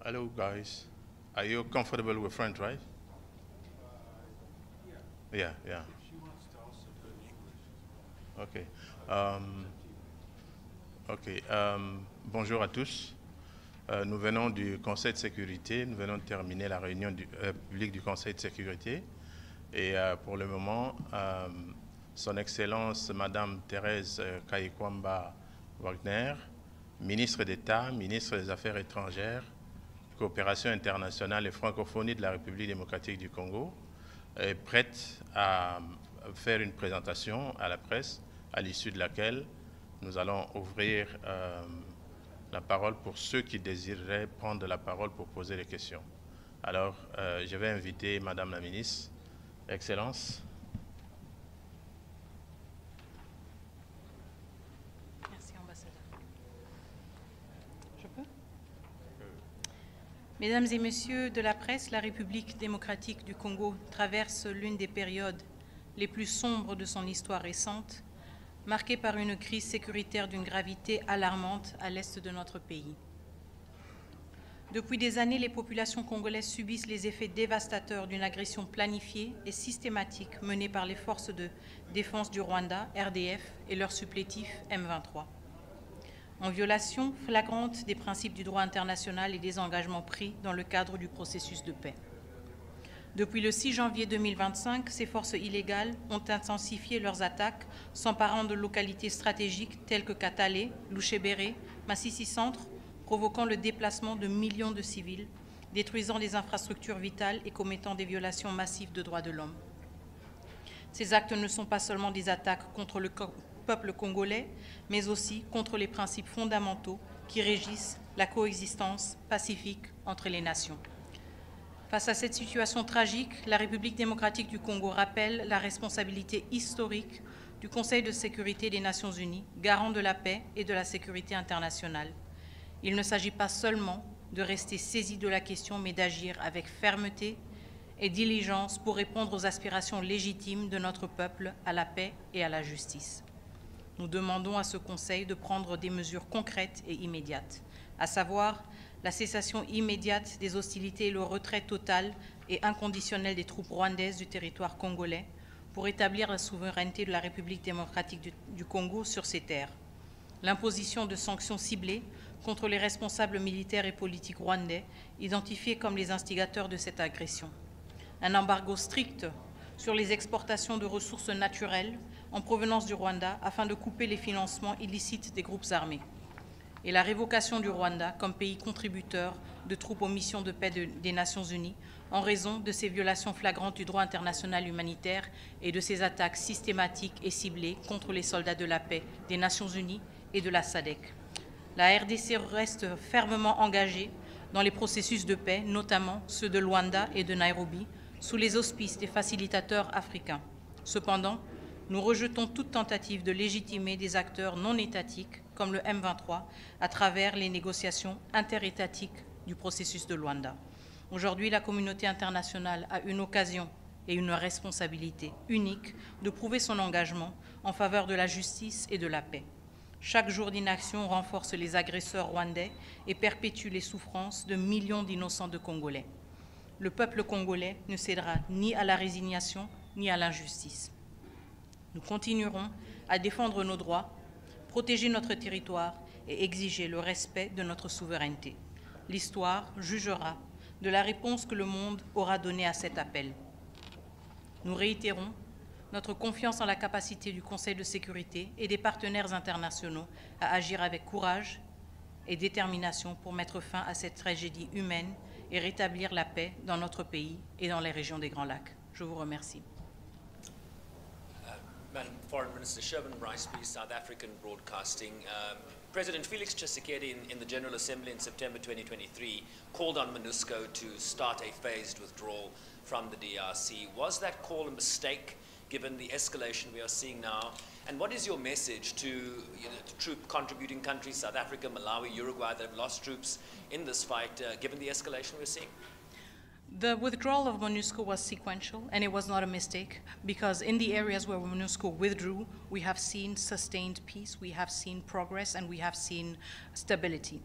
Hello, guys. Are you comfortable with French, right? Yeah, yeah. Okay. Ok. Bonjour à tous. Nous venons du Conseil de sécurité. Nous venons de terminer la réunion publique du Conseil de sécurité. Et pour le moment, Son Excellence Madame Thérèse Kayikwamba Wagner, ministre d'État, ministre des Affaires étrangères, coopération internationale et francophonie de la République démocratique du Congo, est prête à faire une présentation à la presse, à l'issue de laquelle nous allons ouvrir la parole pour ceux qui désireraient prendre la parole pour poser des questions. Alors, je vais inviter Madame la Ministre. Excellence. Merci, ambassadeur. Je peux? Mesdames et messieurs de la presse, la République démocratique du Congo traverse l'une des périodes les plus sombres de son histoire récente, marquée par une crise sécuritaire d'une gravité alarmante à l'est de notre pays. Depuis des années, les populations congolaises subissent les effets dévastateurs d'une agression planifiée et systématique menée par les forces de défense du Rwanda, RDF, et leur supplétif M23. En violation flagrante des principes du droit international et des engagements pris dans le cadre du processus de paix. Depuis le 6 janvier 2025, ces forces illégales ont intensifié leurs attaques, s'emparant de localités stratégiques telles que Totale, Louchébéré, Massissi Centre, provoquant le déplacement de millions de civils, détruisant des infrastructures vitales et commettant des violations massives de droits de l'homme. Ces actes ne sont pas seulement des attaques contre le peuple congolais, mais aussi contre les principes fondamentaux qui régissent la coexistence pacifique entre les nations. Face à cette situation tragique, la République démocratique du Congo rappelle la responsabilité historique du Conseil de sécurité des Nations Unies, garant de la paix et de la sécurité internationale. Il ne s'agit pas seulement de rester saisi de la question, mais d'agir avec fermeté et diligence pour répondre aux aspirations légitimes de notre peuple à la paix et à la justice. Nous demandons à ce Conseil de prendre des mesures concrètes et immédiates, à savoir la cessation immédiate des hostilités et le retrait total et inconditionnel des troupes rwandaises du territoire congolais pour établir la souveraineté de la République démocratique du Congo sur ces terres, l'imposition de sanctions ciblées contre les responsables militaires et politiques rwandais identifiés comme les instigateurs de cette agression, un embargo strict sur les exportations de ressources naturelles en provenance du Rwanda afin de couper les financements illicites des groupes armés, et la révocation du Rwanda comme pays contributeur de troupes aux missions de paix des Nations Unies en raison de ses violations flagrantes du droit international humanitaire et de ses attaques systématiques et ciblées contre les soldats de la paix des Nations Unies et de la SADC. La RDC reste fermement engagée dans les processus de paix, notamment ceux de Luanda et de Nairobi, sous les auspices des facilitateurs africains. Cependant, nous rejetons toute tentative de légitimer des acteurs non étatiques comme le M23 à travers les négociations interétatiques du processus de Luanda. Aujourd'hui, la communauté internationale a une occasion et une responsabilité unique de prouver son engagement en faveur de la justice et de la paix. Chaque jour d'inaction renforce les agresseurs rwandais et perpétue les souffrances de millions d'innocents de Congolais. Le peuple congolais ne cédera ni à la résignation ni à l'injustice. Nous continuerons à défendre nos droits, protéger notre territoire et exiger le respect de notre souveraineté. L'histoire jugera de la réponse que le monde aura donnée à cet appel. Nous réitérons notre confiance en la capacité du Conseil de sécurité et des partenaires internationaux à agir avec courage et détermination pour mettre fin à cette tragédie humaine et rétablir la paix dans notre pays et dans les régions des Grands Lacs. Je vous remercie. Madam Foreign Minister Sherman Rice, please, South African Broadcasting. President Felix Tshisekedi in the General Assembly in September 2023 called on MONUSCO to start a phased withdrawal from the DRC. Was that call a mistake given the escalation we are seeing now? And what is your message to the troop contributing countries, South Africa, Malawi, Uruguay, that have lost troops in this fight, given the escalation we're seeing? The withdrawal of MONUSCO was sequential, and it was not a mistake, because in the areas where MONUSCO withdrew, we have seen sustained peace, we have seen progress, and we have seen stability.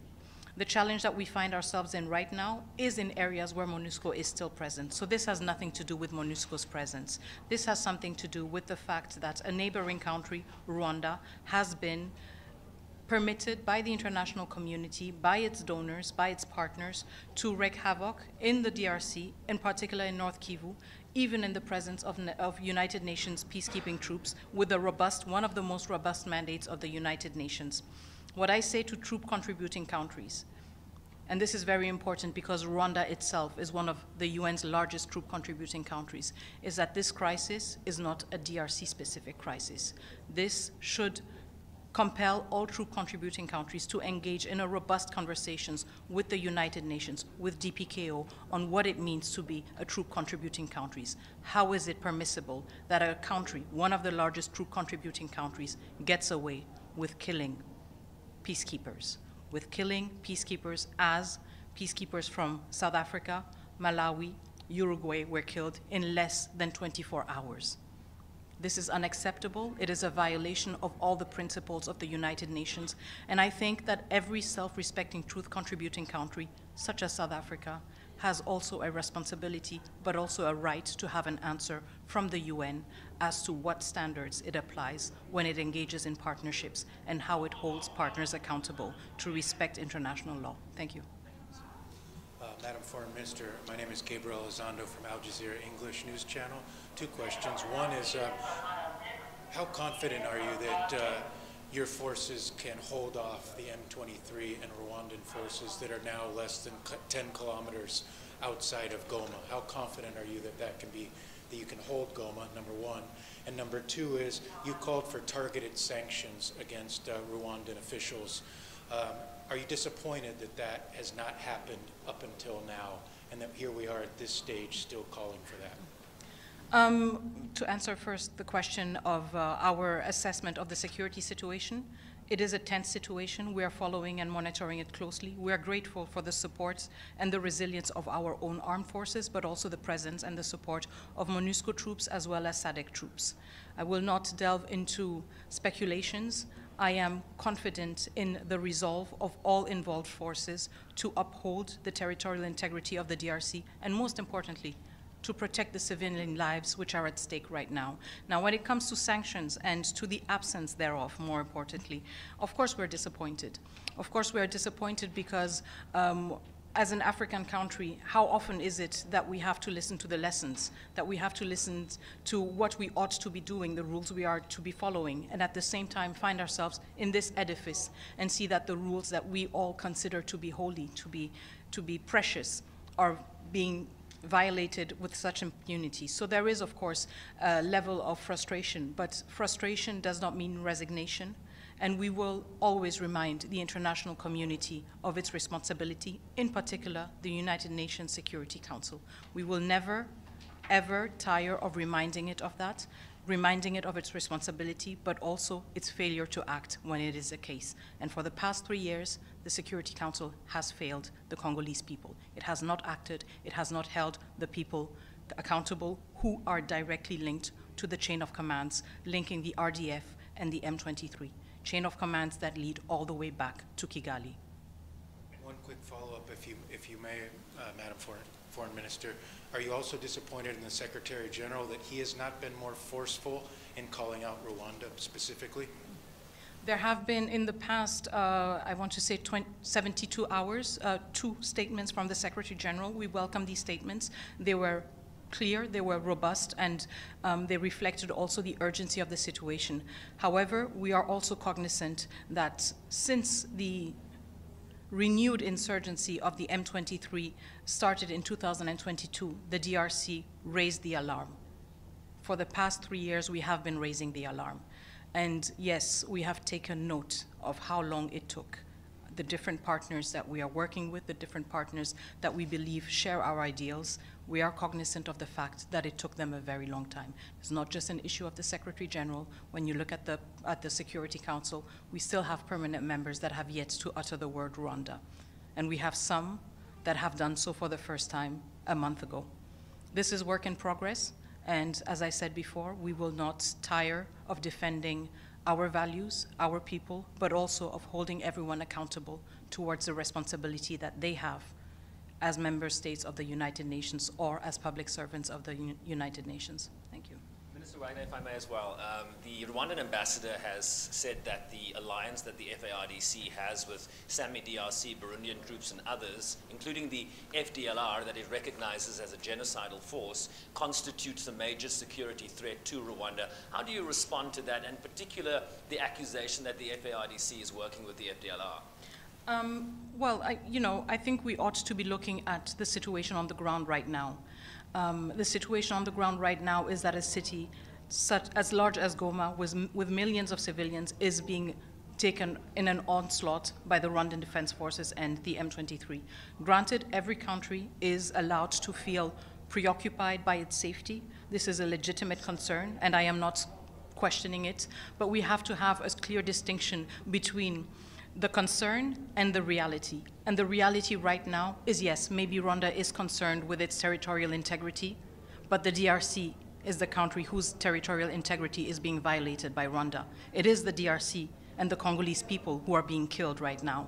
The challenge that we find ourselves in right now is in areas where MONUSCO is still present. So this has nothing to do with MONUSCO's presence. This has something to do with the fact that a neighboring country, Rwanda, has been permitted by the international community, by its donors, by its partners, to wreak havoc in the DRC, in particular in North Kivu, even in the presence of United Nations peacekeeping troops with one of the most robust mandates of the United Nations. What I say to troop contributing countries, and this is very important because Rwanda itself is one of the UN's largest troop contributing countries, is that this crisis is not a DRC specific crisis. This should compel all troop contributing countries to engage in a robust conversations with the United Nations, with DPKO, on what it means to be a troop contributing countries. How is it permissible that a country, one of the largest troop contributing countries, gets away with killing peacekeepers, as peacekeepers from South Africa, Malawi, Uruguay were killed in less than 24 hours. This is unacceptable. It is a violation of all the principles of the United Nations. And I think that every self-respecting truth-contributing country, such as South Africa, has also a responsibility, but also a right to have an answer from the UN as to what standards it applies when it engages in partnerships and how it holds partners accountable to respect international law. Thank you. Madam Foreign Minister, my name is Gabriel Elizondo from Al Jazeera English News Channel. Two questions. One is, how confident are you that your forces can hold off the M23 and Rwandan forces that are now less than 10 kilometers outside of Goma? How confident are you that that you can hold Goma, number one? And number two is, you called for targeted sanctions against Rwandan officials. Are you disappointed that that has not happened up until now, and that here we are at this stage still calling for that? To answer first the question of our assessment of the security situation, it is a tense situation. We are following and monitoring it closely. We are grateful for the support and the resilience of our own armed forces, but also the presence and the support of MONUSCO troops as well as SADC troops. I will not delve into speculations. I am confident in the resolve of all involved forces to uphold the territorial integrity of the DRC, and most importantly, to protect the civilian lives which are at stake right now. Now, when it comes to sanctions and to the absence thereof, more importantly, of course we're disappointed. Of course we are disappointed because as an African country, how often is it that we have to listen to the lessons, that we have to listen to what we ought to be doing, the rules we are to be following, and at the same time find ourselves in this edifice and see that the rules that we all consider to be holy, to be precious, are being violated with such impunity. So there is, of course, a level of frustration, but frustration does not mean resignation. And we will always remind the international community of its responsibility, in particular, the United Nations Security Council. We will never, ever tire of reminding it of that, reminding it of its responsibility, but also its failure to act when it is the case. And for the past 3 years, the Security Council has failed the Congolese people. It has not acted, it has not held the people accountable who are directly linked to the chain of commands linking the RDF and the M23. Chain of commands that lead all the way back to Kigali. One quick follow-up, if you may, Madam Foreign Minister. Are you also disappointed in the Secretary General that he has not been more forceful in calling out Rwanda specifically? There have been in the past, I want to say 72 hours, 2 statements from the Secretary General. We welcome these statements. They were clear, they were robust, and they reflected also the urgency of the situation. However, we are also cognizant that since the renewed insurgency of the M23 started in 2022, the DRC raised the alarm. For the past 3 years, we have been raising the alarm. And yes, we have taken note of how long it took. The different partners that we are working with, the different partners that we believe share our ideals, we are cognizant of the fact that it took them a very long time. It's not just an issue of the Secretary General. When you look at the Security Council, we still have permanent members that have yet to utter the word Rwanda. And we have some that have done so for the first time a month ago. This is work in progress, and as I said before, we will not tire of defending our values, our people, but also of holding everyone accountable towards the responsibility that they have as member states of the United Nations or as public servants of the United Nations. Thank you. Minister Wagner, if I may as well, the Rwandan ambassador has said that the alliance that the FARDC has with Sami DRC, Burundian troops and others, including the FDLR that it recognizes as a genocidal force, constitutes a major security threat to Rwanda. How do you respond to that, and in particular the accusation that the FARDC is working with the FDLR? Well, I think we ought to be looking at the situation on the ground right now. The situation on the ground right now is that a city such as large as Goma, with millions of civilians, is being taken in an onslaught by the Rwandan Defense Forces and the M23. Granted, every country is allowed to feel preoccupied by its safety. This is a legitimate concern, and I am not questioning it, but we have to have a clear distinction between the concern and the reality. And the reality right now is, yes, maybe Rwanda is concerned with its territorial integrity, but the DRC is the country whose territorial integrity is being violated by Rwanda. It is the DRC and the Congolese people who are being killed right now.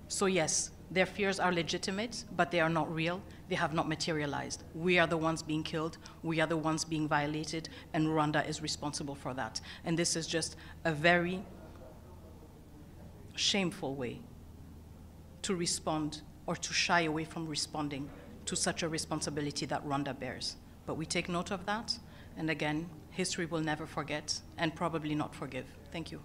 So yes, their fears are legitimate, but they are not real. They have not materialized. We are the ones being killed. We are the ones being violated, and Rwanda is responsible for that. And this is just a very shameful way to respond or to shy away from responding to such a responsibility that Rwanda bears. But we take note of that, and again, history will never forget and probably not forgive. Thank you.